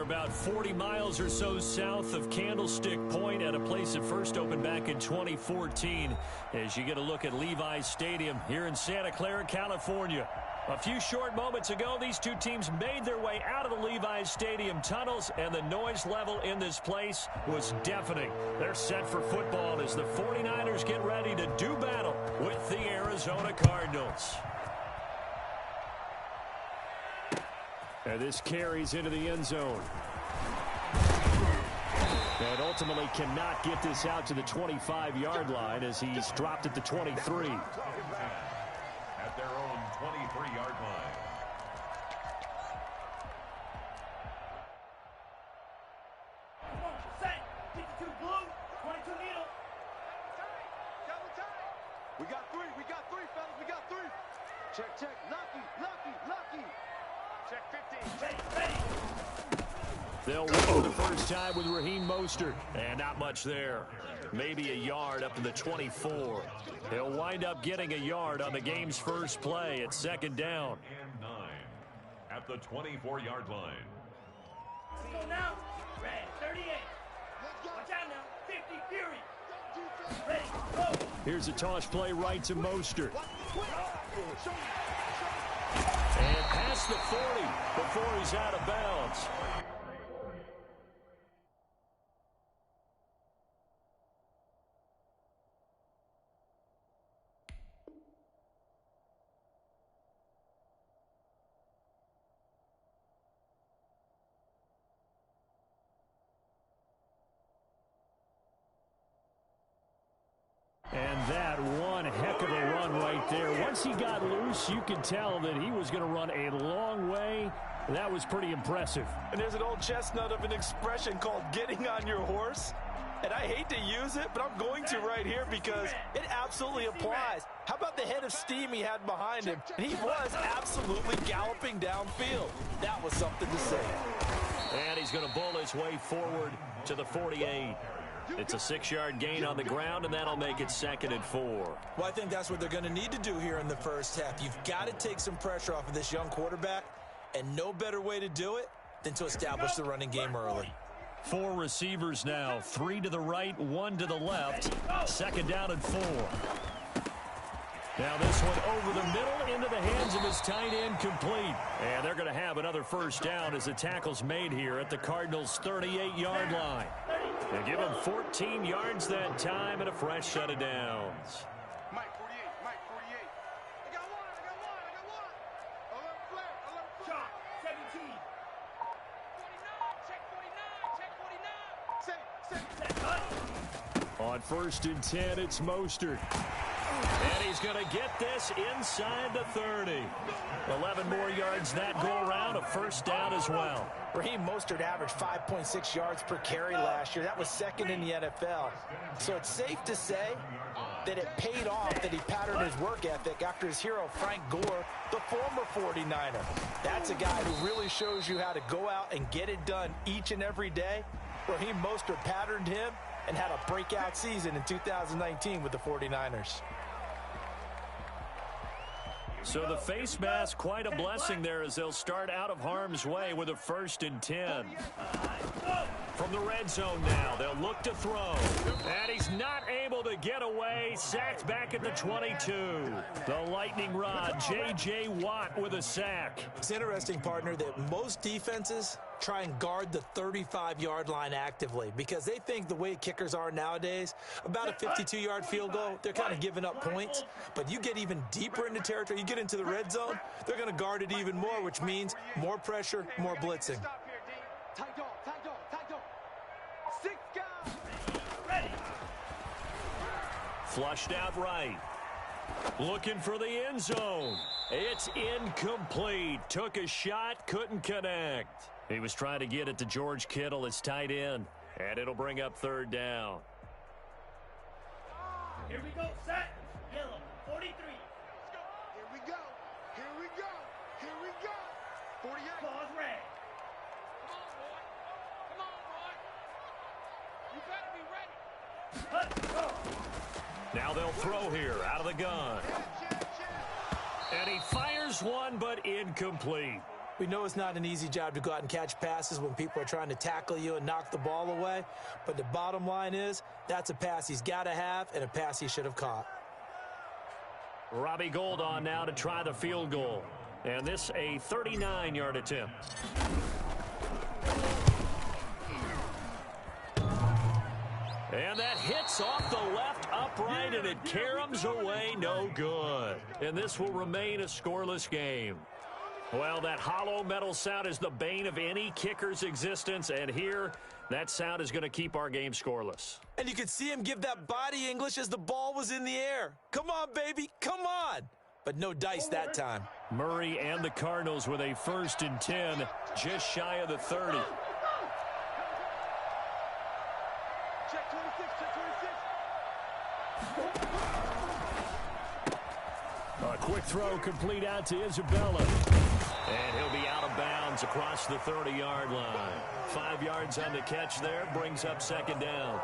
about 40 miles or so south of Candlestick Point at a place that first opened back in 2014 as you get a look at Levi's Stadium here in Santa Clara, California. A few short moments ago, these two teams made their way out of the Levi's Stadium tunnels, and the noise level in this place was deafening. They're set for football as the 49ers get ready to do battle with the Arizona Cardinals. And this carries into the end zone. And ultimately cannot get this out to the 25-yard line as he's dropped at the 23. At their own 23-yard line. Come on, set. 52 blue, 22 needle. Double time. We got three, fellas. We got three. Check. Lucky. Check 15. Ready. They'll run for the first time with Raheem Mostert. And not much there. Maybe a yard up to the 24. He'll wind up getting a yard on the game's first play at second down. And 9 at the 24-yard line. Let's go now. Red, 38. Watch out now. 50 Fury. Ready, go. Here's a toss play right to Mostert. And past the 40 before he's out of bounds. And that one heck of a run right there. Once he got loose, you could tell that he was going to run a long way. That was pretty impressive. And there's an old chestnut of an expression called getting on your horse. And I hate to use it, but I'm going to right here because it absolutely applies. How about the head of steam he had behind him? He was absolutely galloping downfield. That was something to say. And he's going to bull his way forward to the 48. It's a 6-yard gain on the ground, and that'll make it 2nd and 4. Well, I think that's what they're going to need to do here in the first half. You've got to take some pressure off of this young quarterback, and no better way to do it than to establish the running game early. 4 receivers now, 3 to the right, 1 to the left. 2nd down and 4. Now this one over the middle into the hands of his tight end, complete. And they're going to have another first down as the tackle's made here at the Cardinals' 38-yard line. They give him 14 yards that time and a fresh set of downs. Mike 48. I got one. Alert flat. Shot, 17. 49. Check 49. Set. On 1st and 10, it's Mostert. And he's going to get this inside the 30. 11 more yards that go around, a first down as well. Raheem Mostert averaged 5.6 yards per carry last year. That was 2nd in the NFL. So it's safe to say that it paid off that he patterned his work ethic after his hero, Frank Gore, the former 49er. That's a guy who really shows you how to go out and get it done each and every day. Raheem Mostert patterned him and had a breakout season in 2019 with the 49ers. So the face mask, quite a blessing there as they'll start out of harm's way with a 1st and 10. From the red zone now, they'll look to throw. And he's not able to get away. Sacked back at the 22. The lightning rod, J.J. Watt with a sack. It's interesting, partner, that most defenses try and guard the 35-yard line actively because they think the way kickers are nowadays, about a 52-yard field goal, they're kind of giving up points. But you get even deeper into territory, you get into the red zone, they're going to guard it even more, which means more pressure, more blitzing. Tight dog. 6 guys. Ready. Flushed out right. Looking for the end zone. It's incomplete. Took a shot, couldn't connect. He was trying to get it to George Kittle, his tight end. And it'll bring up 3rd down. Here we go, set. Yellow, 43. Here we go. 48. Pause red. Come on, boy. You better be ready. Let's go. Now they'll throw here out of the gun. And he fires one, but incomplete. We know it's not an easy job to go out and catch passes when people are trying to tackle you and knock the ball away, but the bottom line is that's a pass he's got to have and a pass he should have caught. Robbie Gould on now to try the field goal. And this a 39-yard attempt. And that hits off the left upright, and it caroms away no good. And this will remain a scoreless game. Well, that hollow metal sound is the bane of any kicker's existence, and here, that sound is going to keep our game scoreless. And you could see him give that body English as the ball was in the air. Come on, baby, come on. But no dice that time. Murray and the Cardinals with a 1st and 10, just shy of the 30. Check 26, check 26. A quick throw complete out to Isabella. And he'll be out of bounds across the 30-yard line. 5 yards on the catch there, brings up 2nd down.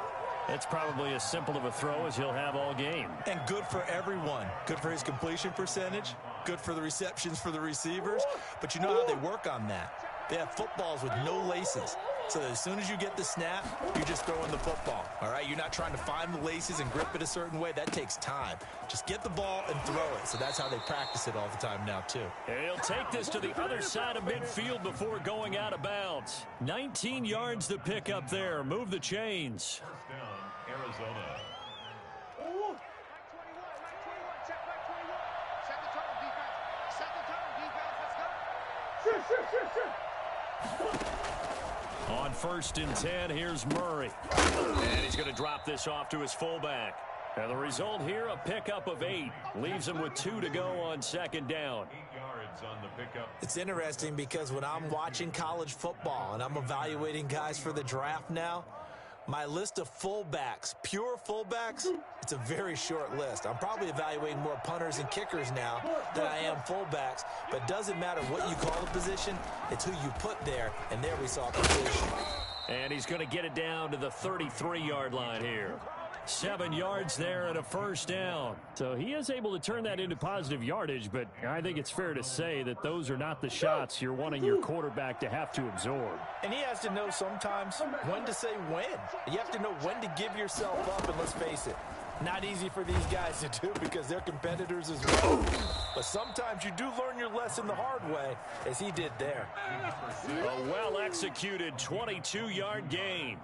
That's probably as simple of a throw as he'll have all game. And good for everyone. Good for his completion percentage. Good for the receptions for the receivers. But you know how they work on that. They have footballs with no laces. So as soon as you get the snap, you're just throwing the football. All right? You're not trying to find the laces and grip it a certain way. That takes time. Just get the ball and throw it. So that's how they practice it all the time now, too. And he'll take this to the other side of midfield before going out of bounds. 19 yards to pick up there. Move the chains. First down, Arizona. Right 21, right 21, check right 21. Set the tone, defense. Set the tone, defense. Let's go. On 1st and 10, here's Murray. And he's going to drop this off to his fullback. And the result here, a pickup of 8. Leaves him with 2 to go on 2nd down. 8 yards on the pickup. It's interesting because when I'm watching college football and I'm evaluating guys for the draft now, my list of fullbacks, pure fullbacks, it's a very short list. I'm probably evaluating more punters and kickers now than I am fullbacks, but it doesn't matter what you call the position, it's who you put there, and there we saw completion. And he's going to get it down to the 33-yard line here. 7 yards there and a 1st down. So he is able to turn that into positive yardage, but I think it's fair to say that those are not the shots you're wanting your quarterback to have to absorb. And he has to know sometimes when to say when. You have to know when to give yourself up, and let's face it, not easy for these guys to do because they're competitors as well. But sometimes you do learn your lesson the hard way, as he did there. A well-executed 22-yard gain.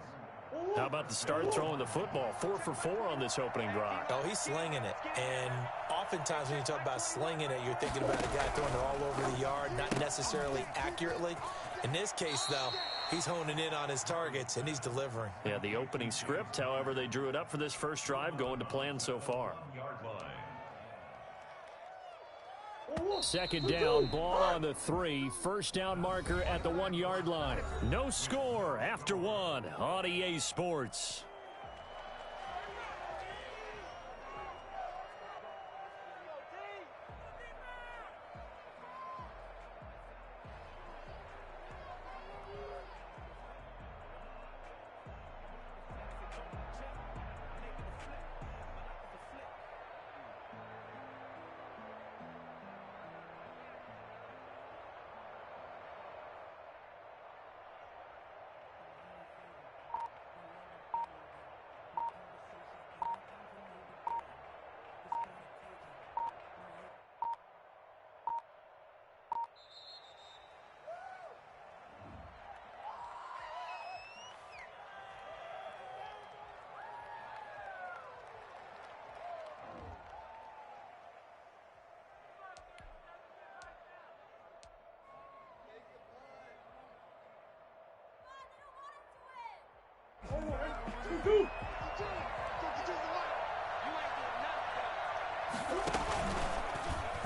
How about the start throwing the football? 4 for 4 on this opening drive. Oh, he's slinging it. And oftentimes when you talk about slinging it, you're thinking about a guy throwing it all over the yard, not necessarily accurately. In this case, though, he's honing in on his targets, and he's delivering. Yeah, the opening script, however, they drew it up for this first drive, going to plan so far. 1-yard line. 2nd down, ball on the 3. 1st down marker at the 1-yard line. No score after 1 on EA Sports.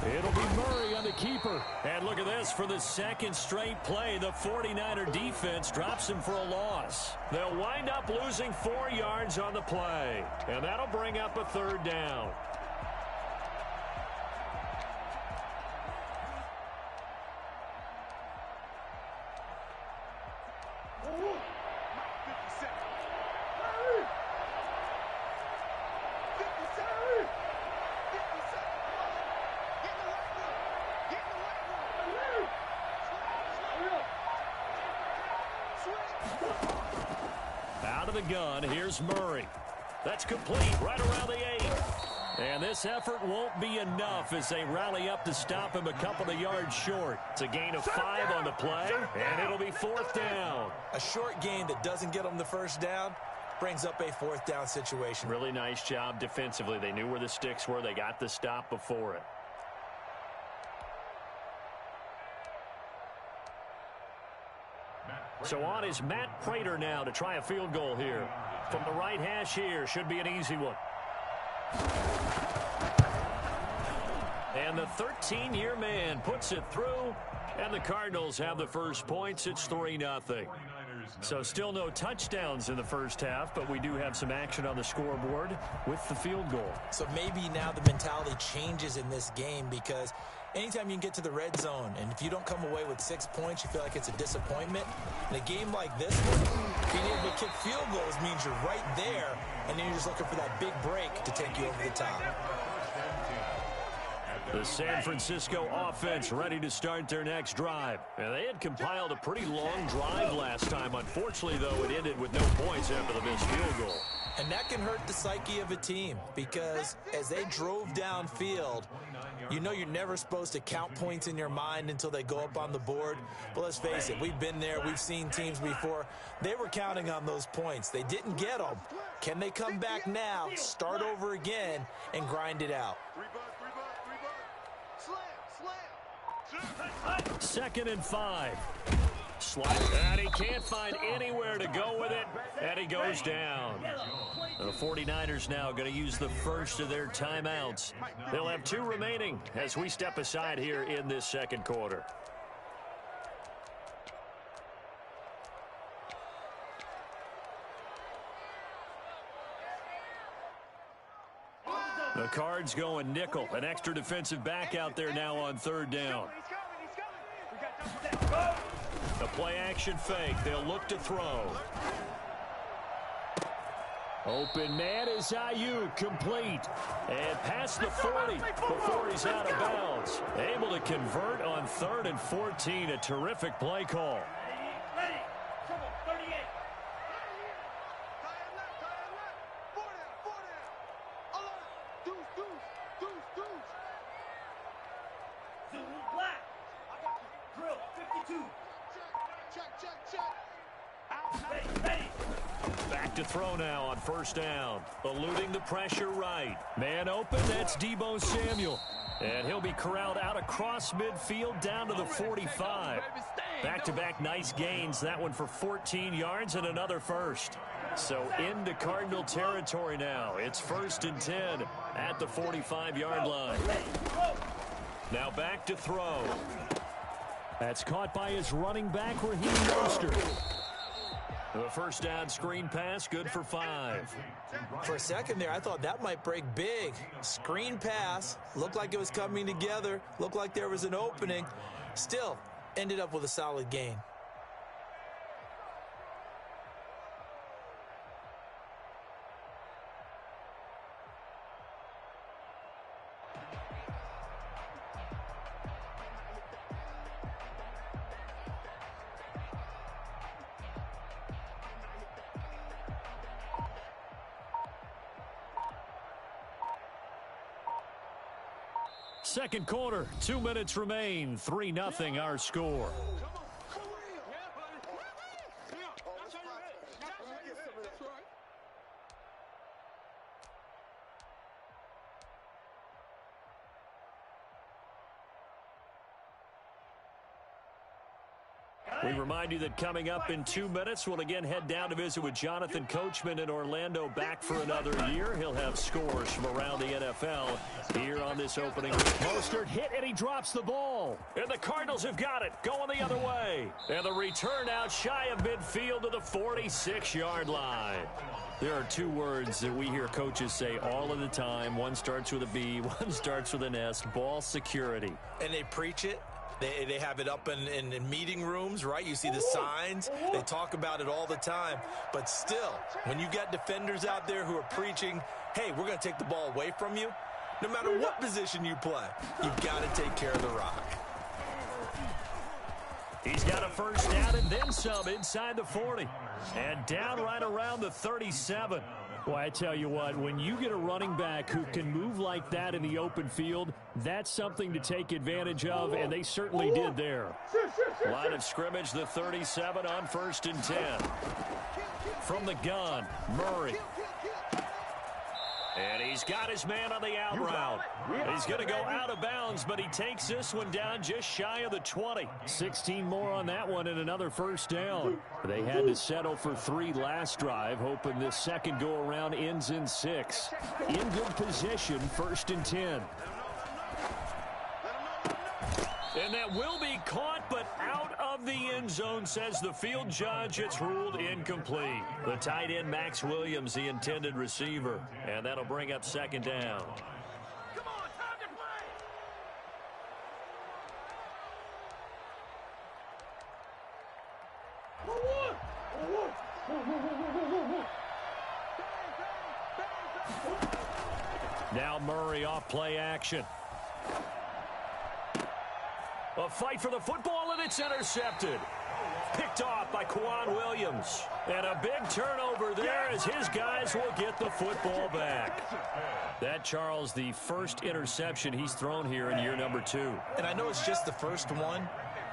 It'll be Murray on the keeper. And look at this. For the 2nd straight play, the 49er defense drops him for a loss. They'll wind up losing 4 yards on the play. And that'll bring up a 3rd down. of the gun. Here's Murray. That's complete right around the 8. And this effort won't be enough as they rally up to stop him a couple of yards short. It's a gain of 5 on the play, and it'll be 4th down. A short gain that doesn't get them the first down brings up a 4th down situation. Really nice job defensively. They knew where the sticks were. They got the stop before it. So on is Matt Prater now to try a field goal here. From the right hash here, should be an easy one. And the 13-year man puts it through, and the Cardinals have the first points. It's 3-0. So still no touchdowns in the first half, but we do have some action on the scoreboard with the field goal. So maybe now the mentality changes in this game, because anytime you can get to the red zone, and if you don't come away with 6 points, you feel like it's a disappointment. In a game like this one, being able to kick field goals means you're right there, and then you're just looking for that big break to take you over the top. The San Francisco offense ready to start their next drive. And they had compiled a pretty long drive last time. Unfortunately, though, it ended with no points after the missed field goal. And that can hurt the psyche of a team, because as they drove downfield, you know you're never supposed to count points in your mind until they go up on the board. But let's face it, we've been there. We've seen teams before. They were counting on those points. They didn't get them. Can they come back now, start over again, and grind it out? 2nd and 5. Slide, and he can't find anywhere to go with it, and he goes down. The 49ers now going to use the first of their timeouts. They'll have 2 remaining as we step aside here in this second quarter. The Cards going nickel. An extra defensive back out there now on 3rd down. The play action fake. They'll look to throw. Open man is Ayuk, complete. And past the 40 before he's out of bounds. Able to convert on 3rd and 14. A terrific play call. Back to throw now on 1st down. Eluding the pressure right. Man open, that's Deebo Samuel. And he'll be corralled out across midfield down to the 45. Back-to-back nice gains. That one for 14 yards and another first. So into Cardinal territory now. It's 1st and 10 at the 45-yard line. Now back to throw. That's caught by his running back, Raheem Mostert. The first down screen pass, good for 5. For a second there, I thought that might break big. Screen pass, looked like it was coming together, looked like there was an opening. Still, ended up with a solid gain. Second quarter, 2 minutes remain. 3-0 our score. We remind you that coming up in 2 minutes, we'll again head down to visit with Jonathan Coachman in Orlando, back for another year. He'll have scores from around the NFL here on this opening. Mostert hit, and he drops the ball. And the Cardinals have got it, going the other way. And the return out shy of midfield to the 46-yard line. There are 2 words that we hear coaches say all of the time. One starts with a B, one starts with an S, ball security. And they preach it. They have it up in meeting rooms, right? You see the signs. They talk about it all the time. But still, when you got defenders out there who are preaching, hey, we're going to take the ball away from you, no matter what position you play, you've got to take care of the rock. He's got a first down and then some inside the 40. And down right around the 37. Well, I tell you what, when you get a running back who can move like that in the open field, that's something to take advantage of, and they certainly did there. Line of scrimmage, the 37 on 1st and 10. From the gun, Murray. And he's got his man on the out route. He's going to go out of bounds, but he takes this one down just shy of the 20. 16 more on that one and another first down. They had to settle for 3 last drive, hoping this second go-around ends in 6. In good position, 1st and 10. And that will be caught, but out of the end zone, says the field judge. It's ruled incomplete. The tight end, Max Williams, the intended receiver. And that'll bring up 2nd down. Come on, time to play. Now Murray off play action. A fight for the football, and it's intercepted. Picked off by Quan Williams. And a big turnover there as his guys will get the football back. That, Charles, the first interception he's thrown here in year number 2. And I know it's just the first one,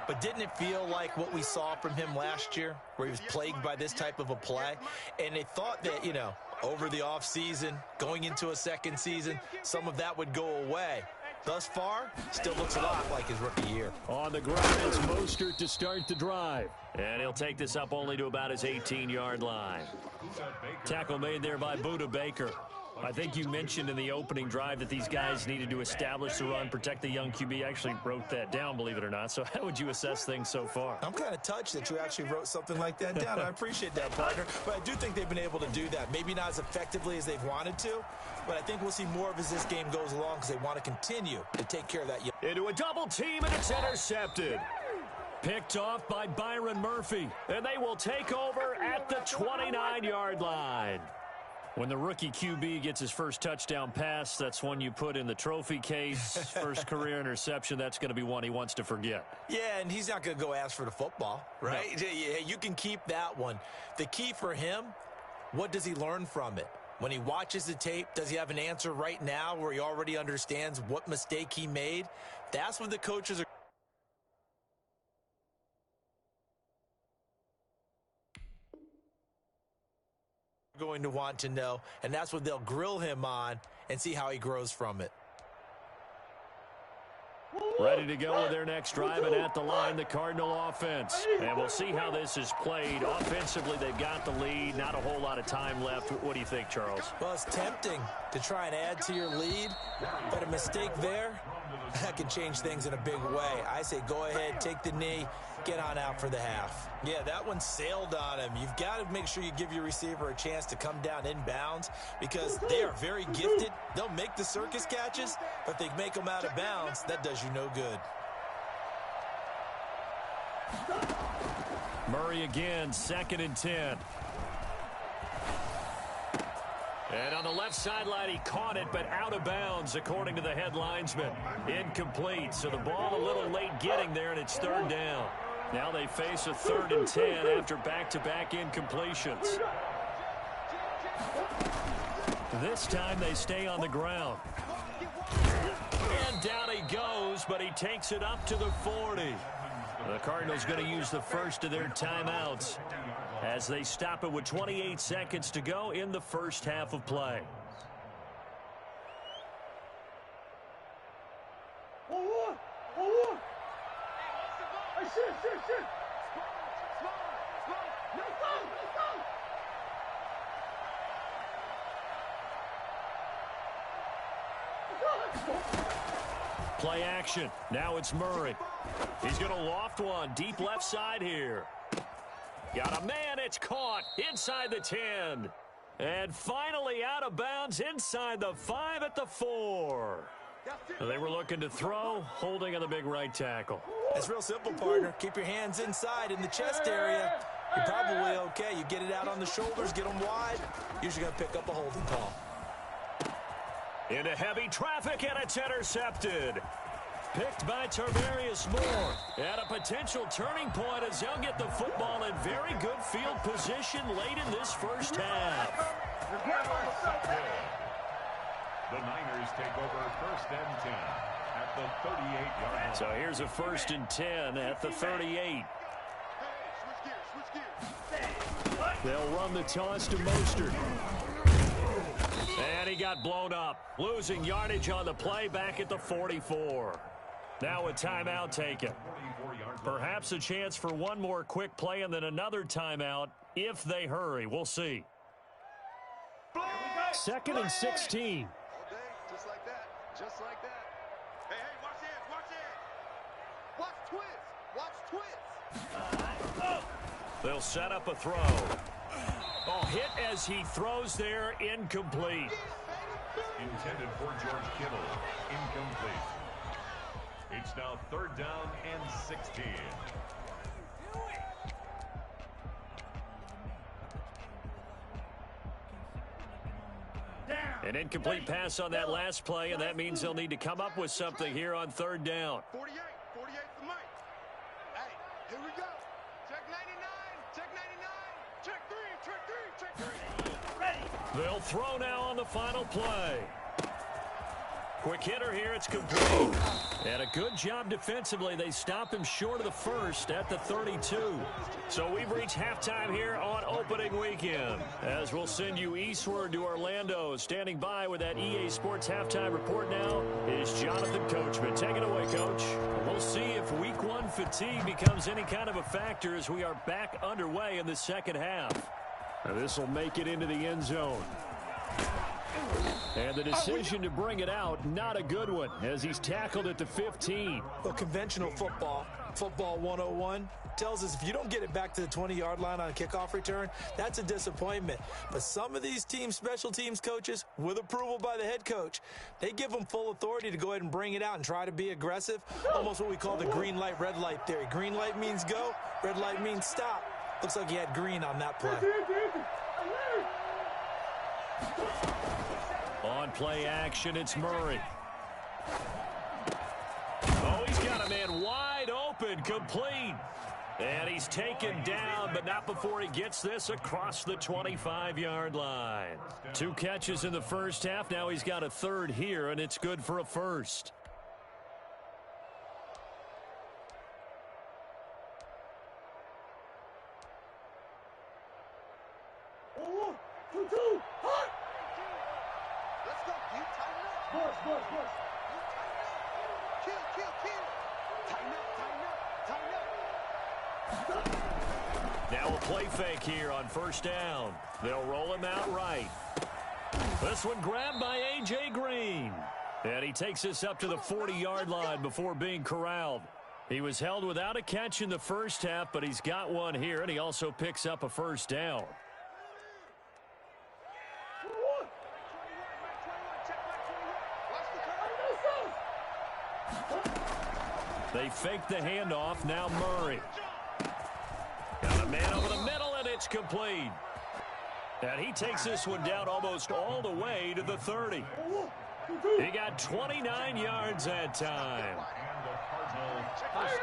but didn't it feel like what we saw from him last year, where he was plagued by this type of a play? And they thought that, you know, over the offseason, going into a second season, some of that would go away. Thus far, still looks a lot like his rookie year. On the ground, it's Mostert to start the drive. And he'll take this up only to about his 18-yard line. Tackle made there by Buda Baker. I think you mentioned in the opening drive that these guys needed to establish the run, protect the young QB. I actually wrote that down, believe it or not. So how would you assess things so far? I'm kind of touched that you actually wrote something like that down. I appreciate that, partner. But I do think they've been able to do that. Maybe not as effectively as they've wanted to, but I think we'll see more of as this game goes along because they want to continue to take care of that. Into a double team, and it's intercepted. Picked off by Byron Murphy, and they will take over at the 29-yard line. When the rookie QB gets his first touchdown pass, that's one you put in the trophy case. First career interception, that's going to be one he wants to forget. Yeah, and he's not going to go ask for the football, right? No. Yeah, you can keep that one. The key for him, what does he learn from it? When he watches the tape, does he have an answer right now where he already understands what mistake he made? That's what the coaches are going to want to know, and that's what they'll grill him on and see how he grows from it. Ready to go with their next drive, and at the line, the Cardinal offense. And we'll see how this is played. Offensively, they've got the lead. Not a whole lot of time left. What do you think, Charles? Well, it's tempting to try and add to your lead, but a mistake there, that can change things in a big way. I say go ahead, take the knee, get on out for the half. Yeah, that one sailed on him. You've got to make sure you give your receiver a chance to come down inbounds because they are very gifted. They'll make the circus catches, but if they make them out of bounds, that does you no good. Murray again, 2nd and 10. And on the left sideline, he caught it, but out of bounds, according to the head linesman. Incomplete, so the ball a little late getting there, and it's 3rd down. Now they face a 3rd and 10 after back-to-back incompletions. This time they stay on the ground. And down he goes, but he takes it up to the 40. The Cardinals going to use the first of their timeouts as they stop it with 28 seconds to go in the first half of play. Play action. Now it's Murray. He's going to loft one deep left side here. Got a man. It's caught inside the 10. And finally out of bounds inside the 5 at the 4. They were looking to throw, holding on the big right tackle. It's real simple, partner. Keep your hands inside in the chest area. You're probably okay. You get it out on the shoulders, get them wide. Usually going to pick up a holding call. Into heavy traffic, and it's intercepted. Picked by Tarvarius Moore. At a potential turning point as they'll get the football in very good field position late in this first half. The Niners take over 1st and 10 at the 38-yard line. So here's a 1st and 10 at the 38. They'll run the toss to Mostert. And he got blown up. Losing yardage on the play back at the 44. Now a timeout taken. Perhaps a chance for one more quick play and then another timeout if they hurry. We'll see. 2nd and 16. Just like that. Just like that. Hey, watch this. Watch this. Watch twist. They'll set up a throw. Oh, hit as he throws there, incomplete. Intended for George Kittle. Incomplete. It's now 3rd down and 16. An incomplete pass on that last play, and that means they'll need to come up with something here on 3rd down. 48 for Mike. Hey, here we go. Check 99, check 99, check 3. Ready. They'll throw now on the final play. Quick hitter here, it's complete. And a good job defensively. They stop him short of the first at the 32. So we've reached halftime here on opening weekend. As we'll send you eastward to Orlando. Standing by with that EA Sports halftime report now is Jonathan Coachman. Take it away, Coach. We'll see if week 1 fatigue becomes any kind of a factor as we are back underway in the second half. This will make it into the end zone. And the decision to bring it out, not a good one, as he's tackled at the 15. Well, conventional football 101, tells us if you don't get it back to the 20-yard line on a kickoff return, that's a disappointment. But some of these teams, special teams coaches, with approval by the head coach, they give them full authority to go ahead and bring it out and try to be aggressive, almost what we call the green light, red light theory. Green light means go, red light means stop. Looks like he had green on that play. On play action, it's Murray. Oh, he's got a man wide open, complete. And he's taken down, but not before he gets this across the 25-yard line. 2 catches in the first half. Now he's got a 3rd here, and it's good for a 1st. Now a play fake here on 1st down. They'll roll him out right. This one grabbed by A.J. Green. And he takes this up to the 40-yard line before being corralled. He was held without a catch in the first half, but he's got one here, and he also picks up a 1st down. They fake the handoff. Now Murray. Got a man over the middle, and it's complete. And he takes this one down almost all the way to the 30. He got 29 yards that time. And the Cardinal first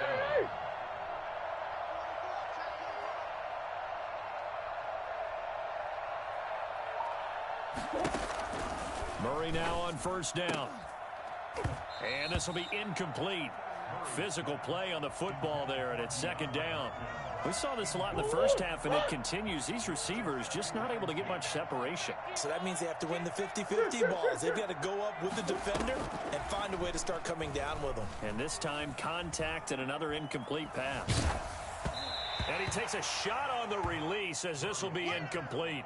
down. Murray now on 1st down. And this will be incomplete. Physical play on the football there, and it's 2nd down. We saw this a lot in the first half, and it continues. These receivers just not able to get much separation. So that means they have to win the 50-50 balls. They've got to go up with the defender and find a way to start coming down with them. And this time, contact and another incomplete pass. And he takes a shot on the release as this will be incomplete.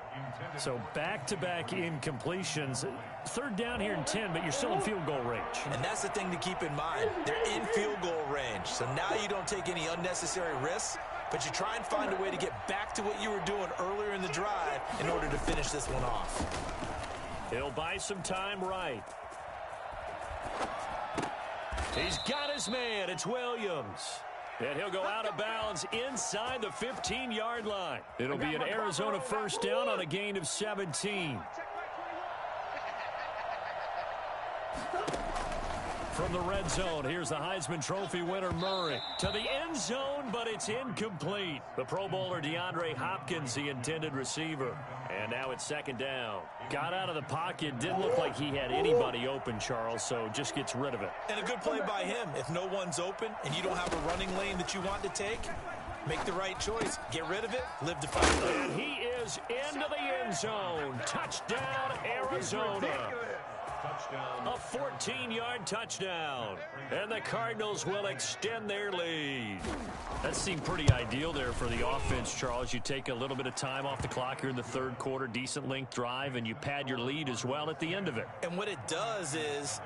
So back-to-back incompletions. 3rd down here and 10, but you're still in field goal range. And that's the thing to keep in mind. They're in field goal range. So now you don't take any unnecessary risks, but you try and find a way to get back to what you were doing earlier in the drive in order to finish this one off. He'll buy some time right. He's got his man. It's Williams. And he'll go out of bounds inside the 15-yard line. It'll be an Arizona 1st down on a gain of 17. From the red zone, here's the Heisman Trophy winner Murray. To the end zone, but it's incomplete. The Pro Bowler DeAndre Hopkins, the intended receiver. And now it's second down. Got out of the pocket. Didn't look like he had anybody open, Charles, so just gets rid of it. And a good play by him. If no one's open and you don't have a running lane that you want to take, make the right choice. Get rid of it. Live to fight it. And he is into the end zone. Touchdown, Arizona. A 14-yard touchdown. And the Cardinals will extend their lead. That seemed pretty ideal there for the offense, Charles. You take a little bit of time off the clock here in the third quarter, decent length drive, and you pad your lead as well at the end of it. And what it does is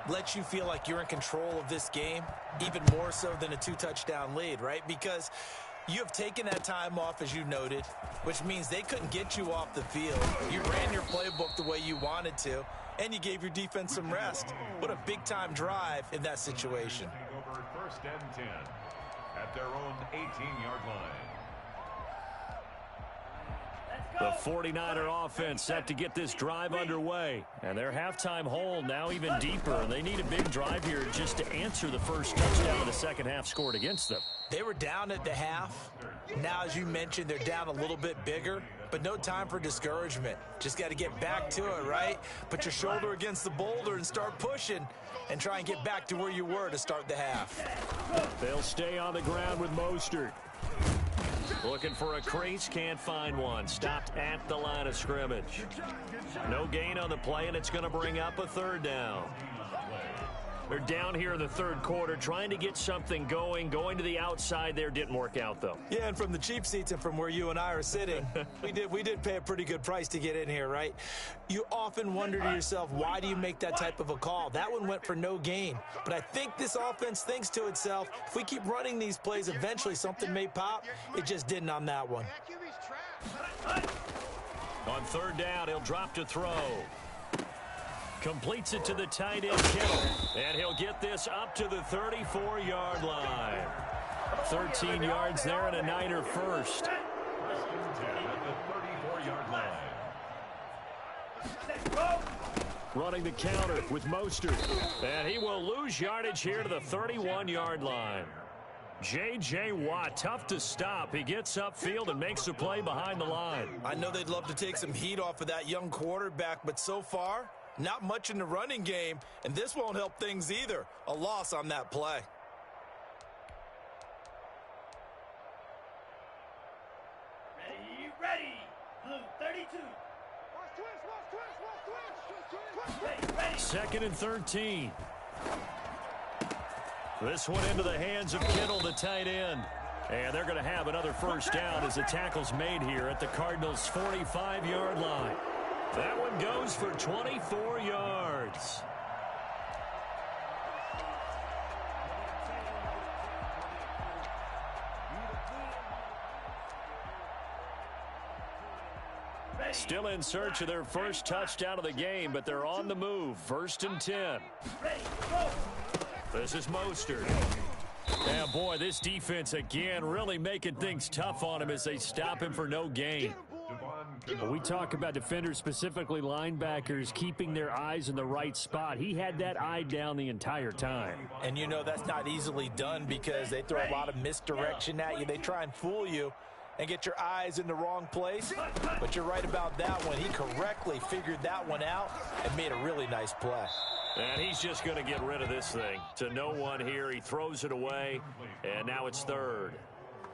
lets you feel like you're in control of this game, even more so than a 2-touchdown lead, right? Because you have taken that time off, as you noted, which means they couldn't get you off the field. You ran your playbook the way you wanted to, and you gave your defense some rest. What a big-time drive in that situation. Over 1st and 10 at their own 18-yard line. The 49er offense set to get this drive underway. And their halftime hole now even deeper. They need a big drive here just to answer the first touchdown of the second half scored against them. They were down at the half. Now, as you mentioned, they're down a little bit bigger, but no time for discouragement. Just got to get back to it, right? Put your shoulder against the boulder and start pushing and try and get back to where you were to start the half. They'll stay on the ground with Mostert. Looking for a crease, can't find one. Stopped at the line of scrimmage. No gain on the play, and it's going to bring up a third down. They're down here in the third quarter trying to get something going. Going to the outside there didn't work out, though. Yeah, and from the cheap seats and from where you and I are sitting, we did pay a pretty good price to get in here, right? You often wonder to yourself, why do you make that type of a call? That one went for no gain. But I think this offense thinks to itself, if we keep running these plays, eventually something may pop. It just didn't on that one. On third down, he'll drop to throw. Completes it to the tight end, Kittle. And he'll get this up to the 34-yard line. 13 yards there and a Niner first. At the 34-yard line. Running the counter with Mostert. And he will lose yardage here to the 31-yard line. J.J. Watt, tough to stop. He gets upfield and makes the play behind the line. I know they'd love to take some heat off of that young quarterback, but so far, not much in the running game, and this won't help things either. A loss on that play. Ready. Blue 32. Second and 13. This one into the hands of Kittle, the tight end. And they're going to have another first down as the tackle's made here at the Cardinals' 45-yard line. That one goes for 24 yards. Still in search of their first touchdown of the game, but they're on the move. 1st and 10. This is Mostert. And boy, this defense again really making things tough on him as they stop him for no gain. We talk about defenders, specifically linebackers, keeping their eyes in the right spot. He had that eye down the entire time. And you know that's not easily done because they throw a lot of misdirection at you. They try and fool you and get your eyes in the wrong place. But you're right about that one. He correctly figured that one out and made a really nice play. And he's just going to get rid of this thing. To no one here. He throws it away, and now it's third.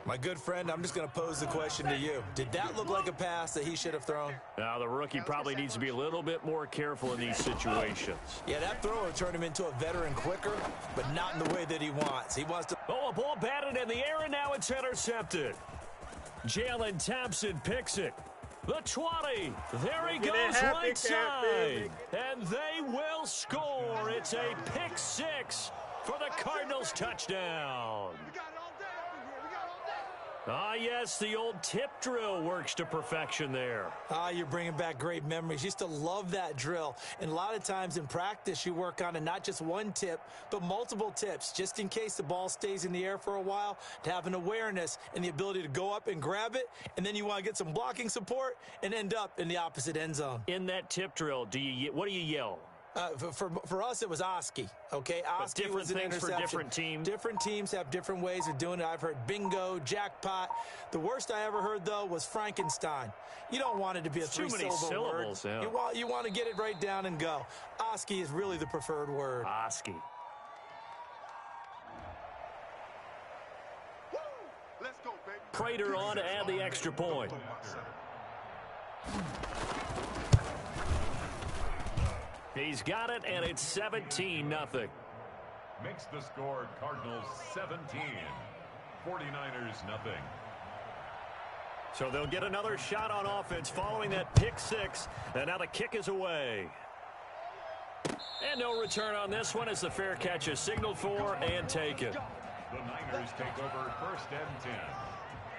My good friend, I'm just going to pose the question to you. Did that look like a pass that he should have thrown? Now, the rookie probably needs to be a little bit more careful in these situations. Yeah, that throw will turn him into a veteran quicker, but not in the way that he wants. He wants to... Oh, a ball batted in the air, and now it's intercepted. Jalen Thompson picks it. The 20. There he goes right side. And they will score. It's a pick six for the Cardinals touchdown. Ah, yes, the old tip drill works to perfection there. Ah, you're bringing back great memories. Used to love that drill. And a lot of times in practice, you work on it, not just one tip, but multiple tips, just in case the ball stays in the air for a while, to have an awareness and the ability to go up and grab it, and then you want to get some blocking support and end up in the opposite end zone. In that tip drill, what do you yell? For us, it was Oski. Okay, Oski different was an things interception. for different teams. Different teams have different ways of doing it. I've heard bingo, jackpot. The worst I ever heard, though, was Frankenstein. You don't want it to be a three-syllable word. Yeah. You want to get it right down and go. Oski is really the preferred word. Oski. Let's go, baby. Prater on to add the extra point. He's got it, and it's 17-0. Makes the score Cardinals 17. 49ers nothing. So they'll get another shot on offense following that pick six. And now the kick is away. And no return on this one as the fair catch is signaled for and taken. The Niners take over 1st and 10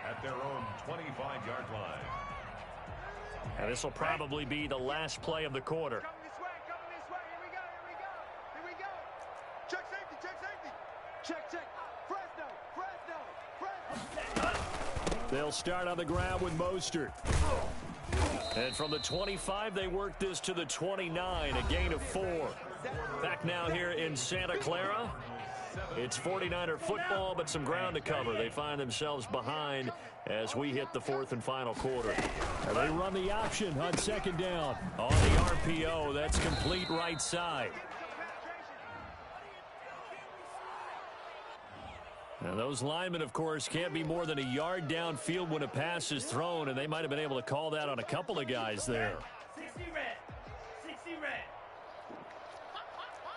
at their own 25-yard line. And this will probably be the last play of the quarter. Coming this way. Here we go. Check safety. Check. Fresno. They'll start on the ground with Mostert. And from the 25, they work this to the 29, a gain of 4. Back now here in Santa Clara. It's 49er football, but some ground to cover. They find themselves behind as we hit the 4th and final quarter. And they run the option on 2nd down. On the RPO, that's complete right side. Now those linemen, of course, can't be more than a yard downfield when a pass is thrown, and they might have been able to call that on a couple of guys there. 60 red.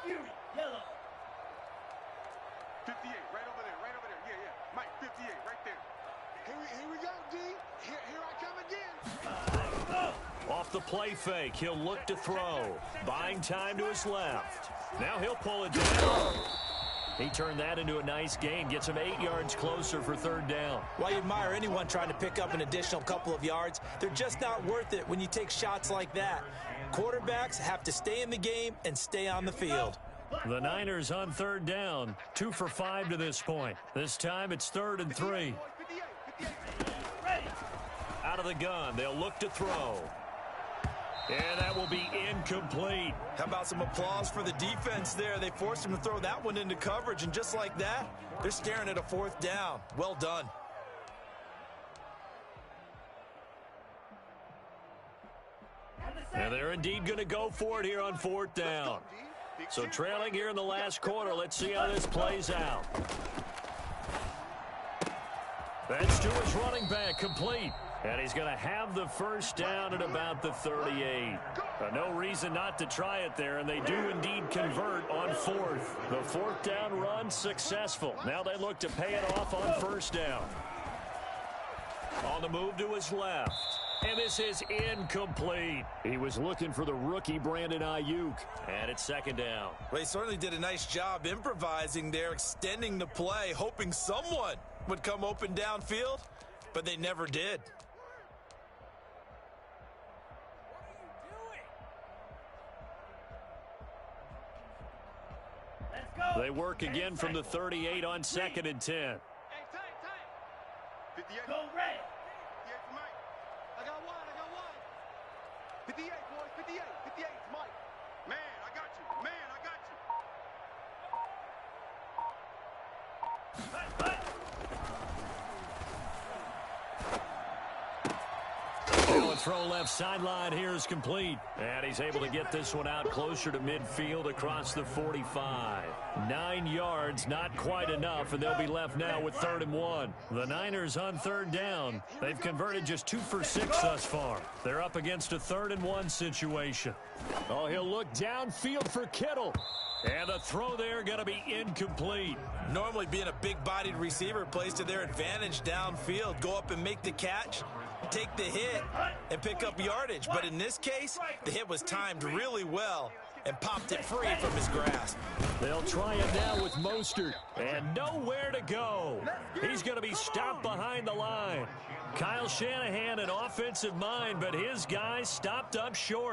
Fury, yellow. 58, right over there. Yeah. Mike, 58, right there. Here we go, D. Here I come again. Off the play fake, he'll look to throw. Buying time to his left. Now he'll pull it down. He turned that into a nice gain, gets him 8 yards closer for 3rd down. While you admire anyone trying to pick up an additional couple of yards, they're just not worth it when you take shots like that. Quarterbacks have to stay in the game and stay on the field. The Niners on 3rd down, 2 for 5 to this point. This time it's 3rd and 3. Out of the gun, they'll look to throw. And that will be incomplete. How about some applause for the defense there? They forced him to throw that one into coverage, and just like that, they're staring at a 4th down. Well done. And they're indeed going to go for it here on 4th down. So trailing here in the last quarter, let's see how this plays out. That's to his running back, complete. And he's going to have the 1st down at about the 38. No reason not to try it there, and they do indeed convert on 4th. The 4th down run successful. Now they look to pay it off on 1st down. On the move to his left. And this is incomplete. He was looking for the rookie Brandon Ayuk. And it's 2nd down. Well, he certainly did a nice job improvising there, extending the play, hoping someone would come open downfield, but they never did. They work again from the 38 on 2nd and 10. Hey, time. 58. Go red. 58 for Mike. I got one. 58, boys. 58. 58 is Mike. Man, I got you. The throw left sideline here is complete. And he's able to get this one out closer to midfield across the 45. 9 yards, not quite enough, and they'll be left now with 3rd and 1. The Niners on 3rd down. They've converted just 2 for 6 thus far. They're up against a 3rd and 1 situation. Oh, he'll look downfield for Kittle. And the throw there going to be incomplete. Normally being a big-bodied receiver plays to their advantage downfield. Go up and make the catch, take the hit, and pick up yardage. But in this case, the hit was timed really well and popped it free from his grasp. They'll try it now with Mostert. And nowhere to go. He's going to be stopped behind the line. Kyle Shanahan, an offensive mind, but his guys stopped up short.